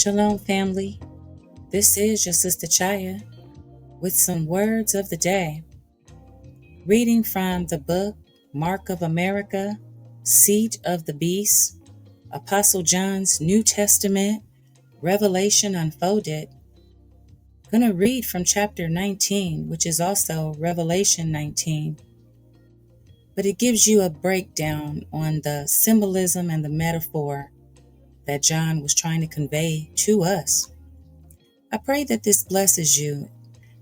Shalom, family. This is your sister ChaYah with some words of the day. Reading from the book Mark of America, Seat of the Beast, Apostle John's New Testament, Revelation Unfolded. I'm going to read from chapter 19, which is also Revelation 19. But it gives you a breakdown on the symbolism and the metaphor that John was trying to convey to us. I pray that this blesses you.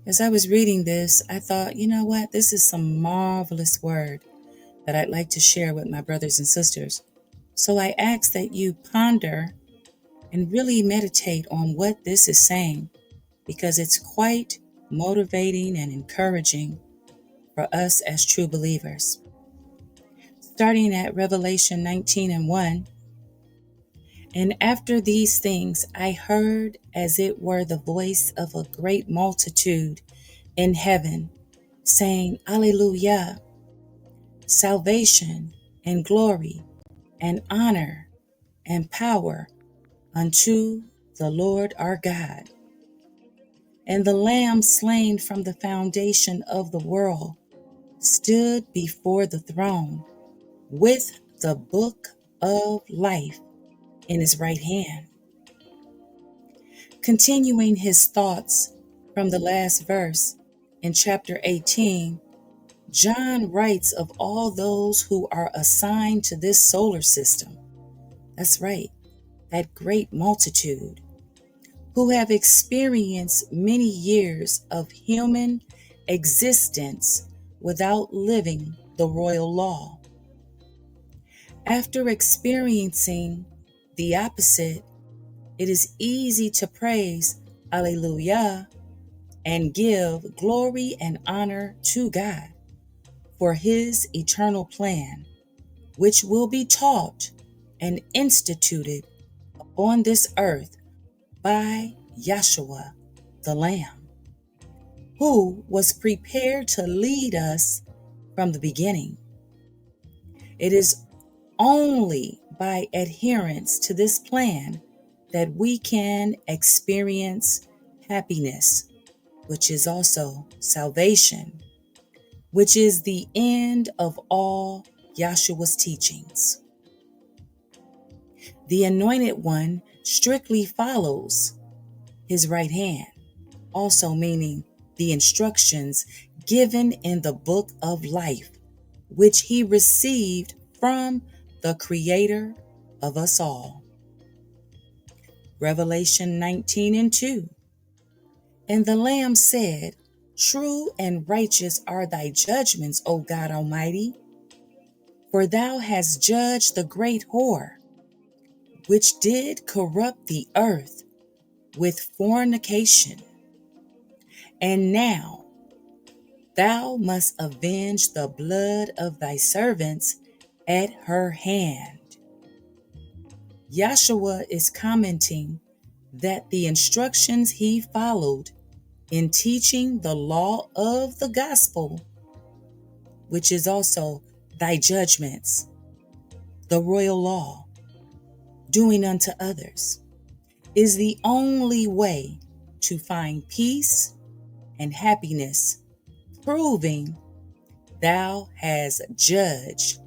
As I was reading this, I thought, you know what? This is some marvelous word that I'd like to share with my brothers and sisters. So I ask that you ponder and really meditate on what this is saying, because it's quite motivating and encouraging for us as true believers. Starting at Revelation 19:1, and after these things I heard as it were the voice of a great multitude in heaven, saying, Alleluia, salvation and glory and honor and power unto the Lord our God. And the Lamb slain from the foundation of the world stood before the throne with the book of life in his right hand. Continuing his thoughts from the last verse in chapter 18, John writes of all those who are assigned to this solar system. That's right, that great multitude, who have experienced many years of human existence without living the royal law. After experiencing the opposite, it is easy to praise Alleluia and give glory and honor to God for his eternal plan, which will be taught and instituted upon this earth by Yahshua the Lamb, who was prepared to lead us from the beginning. It is only by adherence to this plan that we can experience happiness, which is also salvation, which is the end of all Yahshua's teachings. The Anointed One strictly follows his right hand, also meaning the instructions given in the book of life, which he received from the Creator of us all. Revelation 19:2. And the Lamb said, True and righteous are thy judgments, O God Almighty, for thou hast judged the great whore, which did corrupt the earth with fornication. And now thou must avenge the blood of thy servants at her hand. Yahshua is commenting that the instructions he followed in teaching the law of the gospel, which is also thy judgments, the royal law, doing unto others, is the only way to find peace and happiness, proving thou hast judged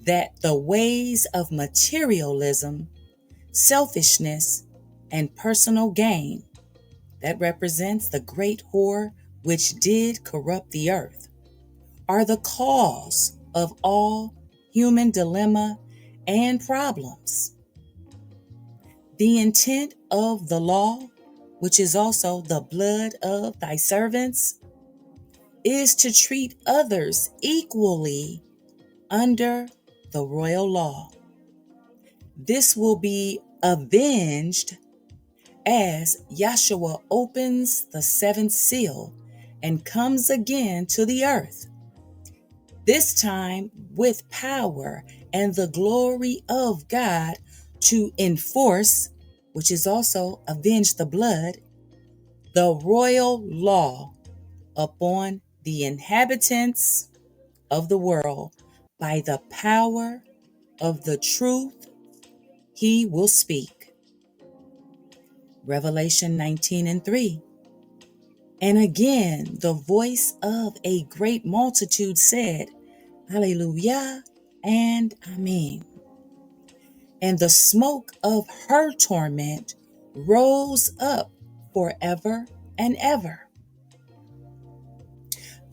that the ways of materialism, selfishness, and personal gain, that represents the great whore which did corrupt the earth, are the cause of all human dilemma and problems. The intent of the law, which is also the blood of thy servants, is to treat others equally under the royal law. This will be avenged as Yahshua opens the seventh seal and comes again to the earth, this time with power and the glory of God to enforce which is also avenge the blood, the royal law upon the inhabitants of the world by the power of the truth he will speak. Revelation 19:3. And again, the voice of a great multitude said, Alleluia and Amen. And the smoke of her torment rose up forever and ever.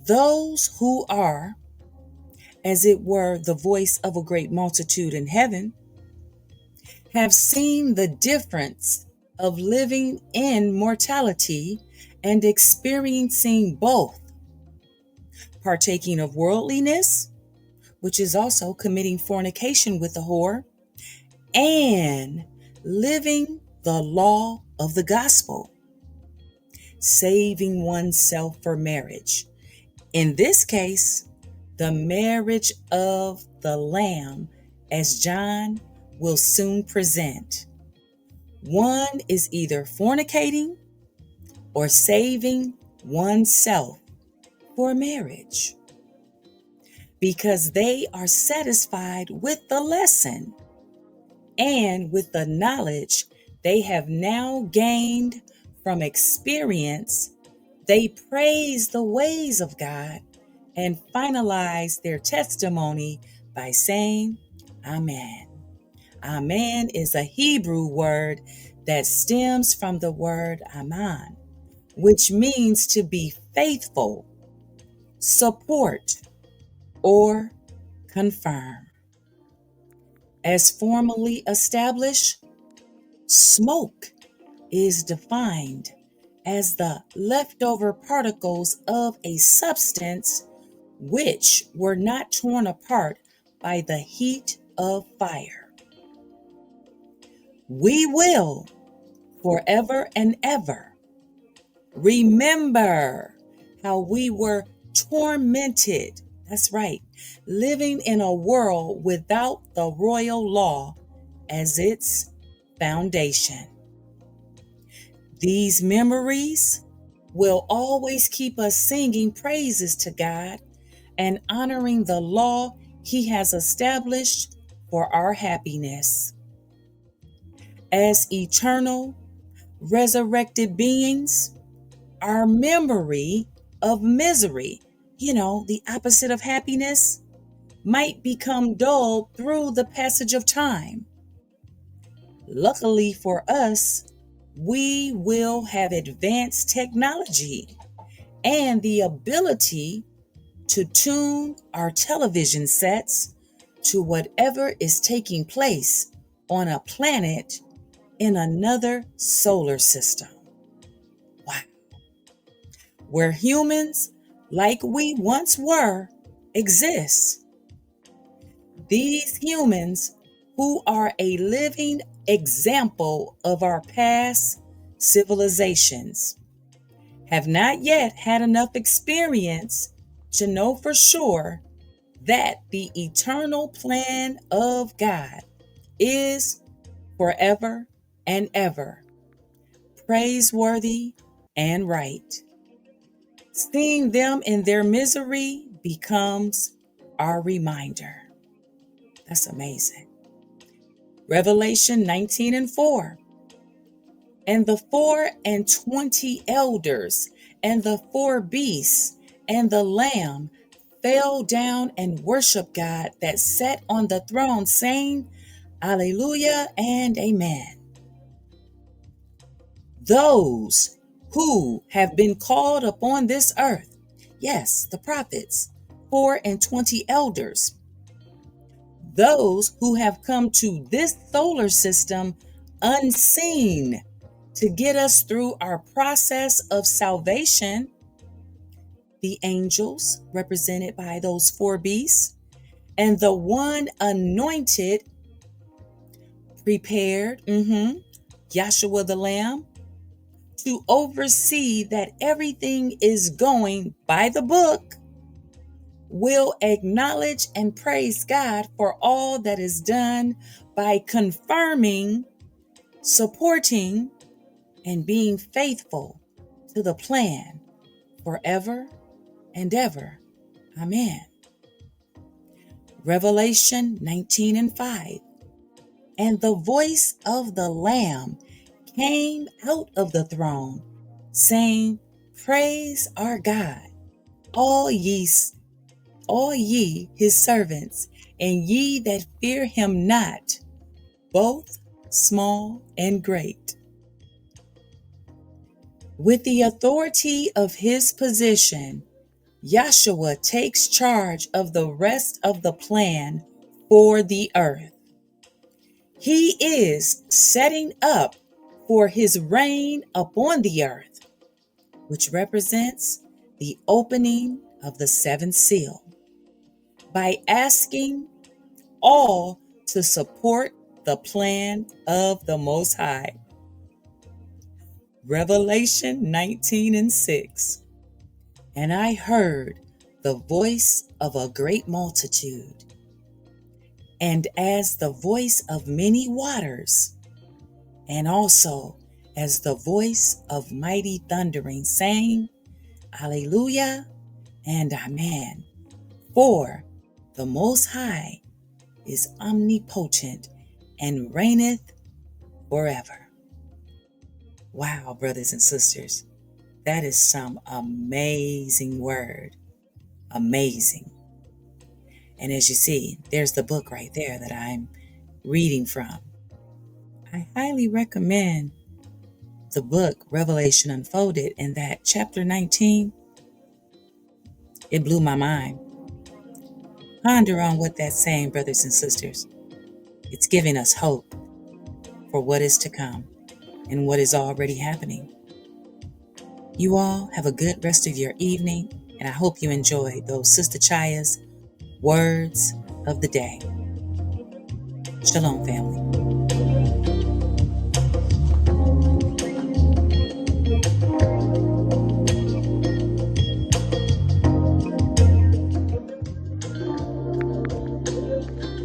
Those who are, as it were, the voice of a great multitude in heaven, have seen the difference of living in mortality and experiencing both, partaking of worldliness, which is also committing fornication with the whore, and living the law of the gospel, saving oneself for marriage. In this case, the marriage of the Lamb, as John will soon present. One is either fornicating or saving oneself for marriage, because they are satisfied with the lesson and with the knowledge they have now gained from experience. They praise the ways of God and finalize their testimony by saying, Amen. Amen is a Hebrew word that stems from the word aman, which means to be faithful, support, or confirm. As formally established, smoke is defined as the leftover particles of a substance which were not torn apart by the heat of fire. We will forever and ever remember how we were tormented. That's right, living in a world without the royal law as its foundation. These memories will always keep us singing praises to God and honoring the law He has established for our happiness. As eternal, resurrected beings, our memory of misery, the opposite of happiness, might become dull through the passage of time. Luckily for us, we will have advanced technology and the ability to tune our television sets to whatever is taking place on a planet in another solar system. Wow. Where humans, like we once were, exist. These humans, who are a living example of our past civilizations, have not yet had enough experience to know for sure that the eternal plan of God is forever and ever praiseworthy and right. Seeing them in their misery becomes our reminder. That's amazing. Revelation 19:4. And the 24 elders and the 4 beasts and the Lamb fell down and worshiped God that sat on the throne, saying, Alleluia and Amen. Those who have been called upon this earth, yes, the prophets, 24 elders, those who have come to this solar system unseen to get us through our process of salvation, the angels, represented by those 4 beasts, and the one anointed, prepared, Yahshua the Lamb, to oversee that everything is going by the book, will acknowledge and praise God for all that is done by confirming supporting and being faithful to the plan forever and ever. Amen. Revelation 19:5. And the voice of the Lamb came out of the throne, saying, Praise our God, all ye his servants, and ye that fear him not, both small and great. With the authority of his position, Yahshua takes charge of the rest of the plan for the earth. He is setting up for his reign upon the earth, which represents the opening of the seventh seal, by asking all to support the plan of the Most High. Revelation 19:6. And I heard the voice of a great multitude, and as the voice of many waters, and also as the voice of mighty thundering, saying, Alleluia and Amen. For the Most High is omnipotent and reigneth forever. Wow, brothers and sisters, that is some amazing word. Amazing. And as you see, there's the book right there that I'm reading from. I highly recommend the book Revelation Unfolded, and that chapter 19, it blew my mind. Ponder on what that's saying, brothers and sisters. It's giving us hope for what is to come and what is already happening. You all have a good rest of your evening, and I hope you enjoy those Sistah ChaYah's words of the day. Shalom, family.